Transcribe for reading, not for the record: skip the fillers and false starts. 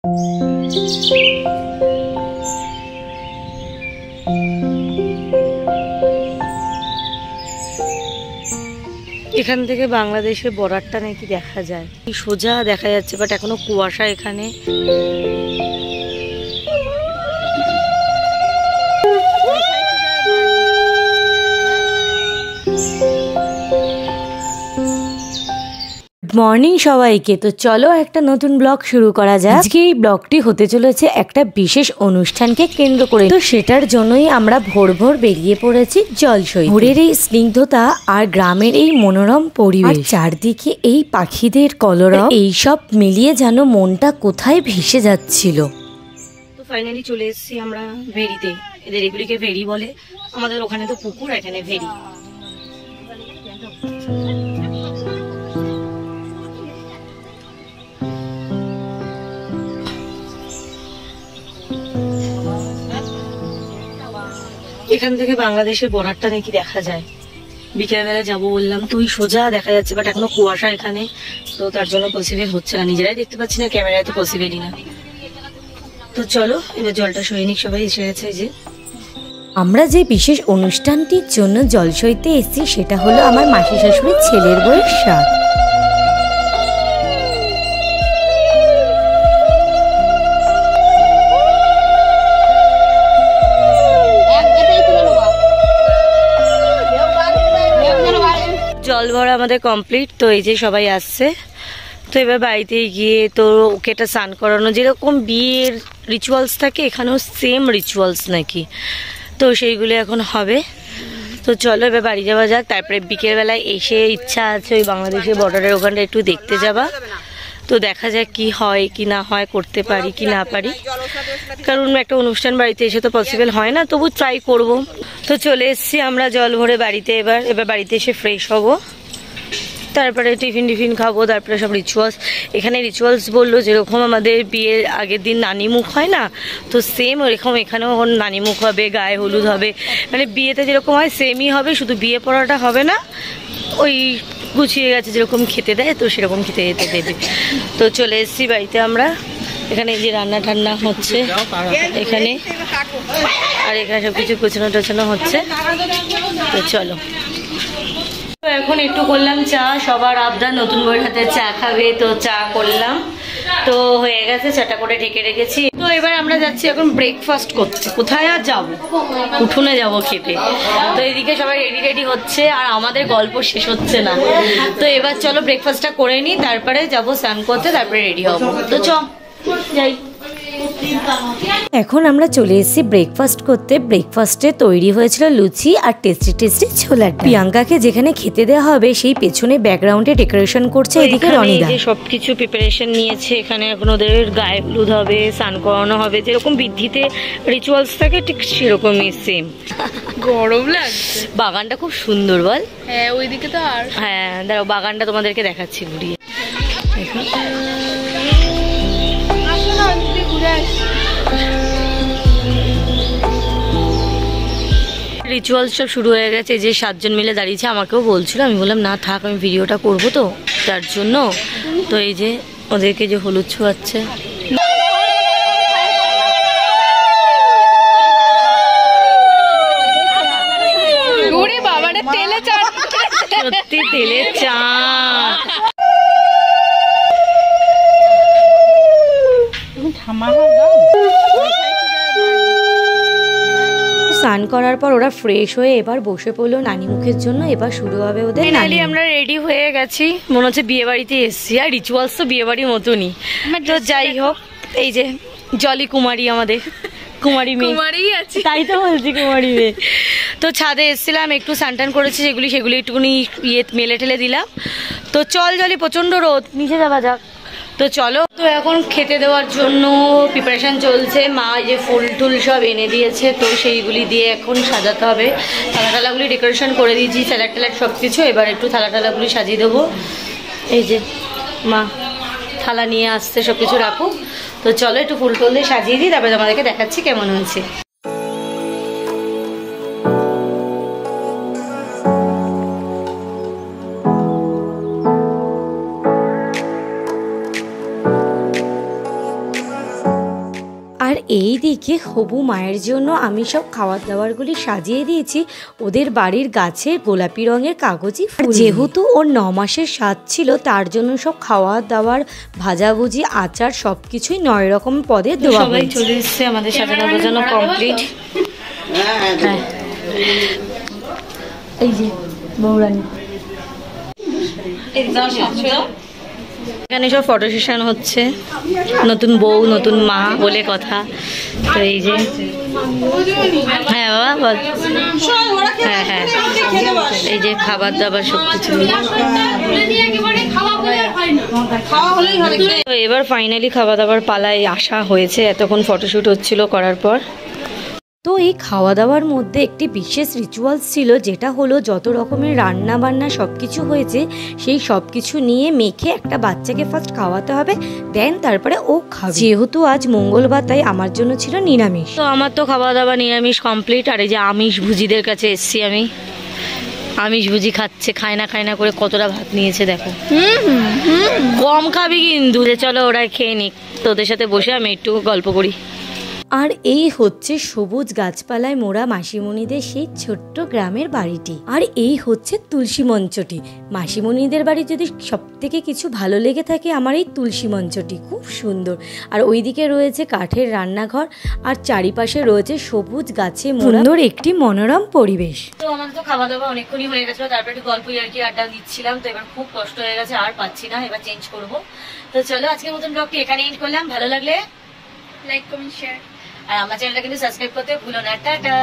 এখান থেকে বাংলাদেশের বর্ডারটা নাকি দেখা যায়, সোজা দেখা যাচ্ছে, বাট এখনো কুয়াশা এখানে। মর্নিং সবাইকে। তো চলো একটা নতুন ব্লগ শুরু করা যাক। আজকে এই ব্লগটি হতে চলেছে একটা বিশেষ অনুষ্ঠানকে কেন্দ্র করে। তো সেটার জন্যই আমরা ভোর ভোর বেরিয়ে পড়েছি জলসই। ভোরের এই স্নিগ্ধতা আর গ্রামের এই মনোরম পরিবেশ, চারদিকে এই পাখিদের কলরব, এইসব মিলিয়ে যেন মনটা কোথায় ভেসে যাচ্ছিল। তো ফাইনালি চলে এসেছি আমরা ভেরিতে। এদের এগুলিকে ভেরি বলে, আমাদের ওখানে তো পুকুর, এখানে ভেরি। এখান থেকে বাংলাদেশের বর্ডারটা নাকি দেখা যায়। বিকেলবেলা যাবো বললাম, তো ওই সোজা দেখা যাচ্ছে, বাট এখনো কুয়াশা এখানে, তো তার জন্য পসিবল হচ্ছে না। নিজেরাই দেখতে পাচ্ছি না, ক্যামেরায় তো পসিবলই না। তো চলো এবার জলটা সৈনিক সবাই এসে গেছে। যে আমরা যে বিশেষ অনুষ্ঠানটির জন্য জলসইতে এসেছি সেটা হলো আমার মাসি শাশুড়ির ছেলের বউয়ের শ্রাদ্ধ। জল ভরা আমাদের কমপ্লিট। তো এই যে সবাই আসছে, তো এবার বাড়িতে গিয়ে তো ওকে একটা স্নান করানো, যেরকম বিয়ের রিচুয়ালস থাকে এখানেও সেম রিচুয়ালস নাকি, তো সেইগুলো এখন হবে। তো চলো এবার বাড়ি যাওয়া যাক। তারপরে বিকেলবেলায় এসে ইচ্ছা আছে ওই বাংলাদেশের বর্ডারের ওখানটা একটু দেখতে যাবা। তো দেখা যাক কি হয় কি না হয়, করতে পারি কি না পারি, কারণ একটা অনুষ্ঠান বাড়িতে এসে তো পসিবল হয় না, তবু ট্রাই করব। তো চলে এসেছি আমরা জল ভরে বাড়িতে। এবার বাড়িতে এসে ফ্রেশ হব, তারপরে টিফিন খাবো, তারপরে সব রিচুয়ালস। এখানে রিচুয়ালস বললো যেরকম আমাদের বিয়ের আগের দিন নানি মুখ হয় না, তো সেম ওরকম এখানেও নানি মুখ হবে, গায়ে হলুদ হবে, মানে বিয়েতে যেরকম হয় সেমই হবে, শুধু বিয়ে পড়াটা হবে না, ওই গুছিয়ে গেছে যেরকম খেতে দেয় তো সেরকম খেতে যেতে দেবে। তো চলে এসেছি বাড়িতে আমরা। এখানে যে রান্না টান্না হচ্ছে এখানে, আর এখানে সব কিছু গোছানো টোছানো হচ্ছে। তো চলো তো এখন একটু করলাম চা, সবার আবদার নতুন বউয়ের হাতে চা খাবে, তো চা করলাম। তো হয়ে গেছে, চাটা করে ঢেকে রেখেছি। তো এবার আমরা যাচ্ছি এখন ব্রেকফাস্ট করতে। কোথায় আর যাবো, উঠোনে যাবো খেতে। তো এদিকে সবাই রেডি হচ্ছে, আর আমাদের গল্প শেষ হচ্ছে না। তো এবার চলো ব্রেকফাস্টটা করে নিই, তারপরে যাবো স্নান করতে, তারপরে রেডি হবো। তো যাই। এখন আমরা চলে এসেছি ব্রেকফাস্ট করতে। ব্রেকফাস্টে তৈরি হয়েছিল লুচি আর টেস্টি ছোলার। প্রিয়াঙ্কাকে যেখানে খেতে দেওয়া হবে সেই পেছনে ব্যাকগ্রাউন্ডে ডেকোরেশন করছে এদিকে রনিদা। সবকিছু প্রিপারেশন নিয়েছে। এখানে এখন ওদের গায়ে হলুদ হবে, স্নান করানো হবে, যেরকম বৃদ্ধিতে রিচুয়ালস থাকে ঠিক সেরকমই সেম। গরম লাগছে। বাগানটা খুব সুন্দর বল? হ্যাঁ ওইদিকে তো আর। হ্যাঁ দাঁড়াও, বাগানটা তোমাদেরকে দেখাচ্ছি ঘুরিয়ে। রিচুয়ালস সব শুরু হয়ে গেছে। যে 7 জন মিলে দাঁড়িয়েছে, আমাকেও বলছিল, আমি বললাম না থাক, আমি ভিডিওটা করবো তো তার জন্য। তো এই যে ওদেরকে যে হলুদ ছোঁয়াচ্ছে, সত্যি তেলের চা। স্নান করার পর ওরা ফ্রেশ হয়ে এবার বসে পড়লো নানি মুখের জন্য। এবার শুরু হবে ওদের। ফাইনালি আমরা রেডি হয়ে গেছি, মনে হচ্ছে বিয়ে বাড়িতে এসছি। আর রিচুয়ালস তো বিয়ে বাড়ির মতনই। তো যাই হোক, এই যে জলি কুমারী, আমাদের কুমারী মেয়ে, তাই তো বলছি কুমারী মেয়ে। তো ছাদে এসেছিলাম, একটু স্নান করেছি, সেগুলি একটুখানি মেলে ঠেলে দিলাম। তো চল জলি, প্রচন্ড রোদ, নিচে যাওয়া যাক। তো চলো, তো এখন খেতে দেওয়ার জন্য প্রিপারেশন চলছে। মা যে ফুল টুল সব এনে দিয়েছে, তো সেইগুলি দিয়ে এখন সাজাতে হবে। থালা টালাগুলি ডেকোরেশন করে দিয়েছি, স্যালাড ট্যালাড সব কিছু। এবার একটু থালা টালাগুলি সাজিয়ে দেবো। এই যে মা থালা নিয়ে আসছে, সব কিছু রাখো। তো চলো একটু ফুল টুল দিয়ে সাজিয়ে দিই, তারপরে তোমাদেরকে দেখাচ্ছি কেমন হয়েছে। আর এই দিকে হবু মায়ের জন্য আমি সব খাবার দাবারগুলি সাজিয়ে দিয়েছি ওদের বাড়ির গাছের গোলাপি রঙের কাগজি ফুল। যেহেতু ওর 9 মাসের স্বাদ ছিল তার জন্য সব খাওয়া দাওয়ার ভাজাভুজি আচার সবকিছুই 9 রকম পদে দেওয়া হয়েছে। সবাই চলে এসেছে, আমাদের সাজানো গোছানো কমপ্লিট। এই যে বৌরানী এখানে সব ফটো সেশন হচ্ছে, নতুন বউ নতুন মা বলে কথা। তো এই যে হ্যাঁ বাবা বল, হ্যাঁ হ্যাঁ এই যে খাবার দাবার সব কিছু। এবার ফাইনালি খাওয়া দাবার পালায় আসা হয়েছে, এতক্ষণ ফটোশ্যুট হচ্ছিল করার পর। তো এই খাওয়া দাওয়ার মধ্যে একটি বিশেষ রিচুয়ালস ছিল, যেটা হলো যত রকমের রান্না বান্না সব কিছু হয়েছে সেই সব কিছু নিয়ে মেখে একটা বাচ্চাকে ফার্স্ট খাওয়াতে হবে, দেন তারপরে ও খাবে। যেহেতু আজ মঙ্গলবার তাই আমার জন্য ছিল নিরামিষ। তো আমার তো খাওয়া দাওয়া নিরামিষ কমপ্লিট। আর এই যে আমিষ ভুজিদের কাছে এসছি আমি, আমিষ ভুজি খাচ্ছে, খায় না করে কতটা ভাত নিয়েছে দেখো। কম খাবি কিন্তু, চলো ওরা খেয়ে নিক, তোদের সাথে বসে আমি একটু গল্প করি। আর এই হচ্ছে সবুজ গাছপালায় মোড়া মাসিমণিদের সেই ছোট্ট গ্রামের বাড়িটি। আর এই হচ্ছে তুলসী মঞ্চটি। মাসিমণিদের বাড়ি যদি সব থেকে কিছু ভালো লেগে থাকে আমার এই তুলসী মঞ্চটি, খুব সুন্দর। আর ওইদিকে রয়েছে কাঠের রান্নাঘর, আর চারিপাশে রয়েছে সবুজ গাছে সুন্দর একটি মনোরম পরিবেশ। তো আমাদের তো খাওয়া দাওয়া অনেকক্ষণই হয়ে গেছিল, তারপরে একটু গল্প আর কি আড্ডা দিচ্ছিলাম। তো এবার খুব কষ্ট হয়ে গেছে, আর পাচ্ছি না, এবার চেঞ্জ করবো। তো চলো আজকের মতন ব্লগটি এখানে এন্ড করলাম। ভালো লাগলে লাইক কমেন্ট শেয়ার, আর আমার চ্যানেলটা কিন্তু সাবস্ক্রাইব করতে ভুলো না। টাটা।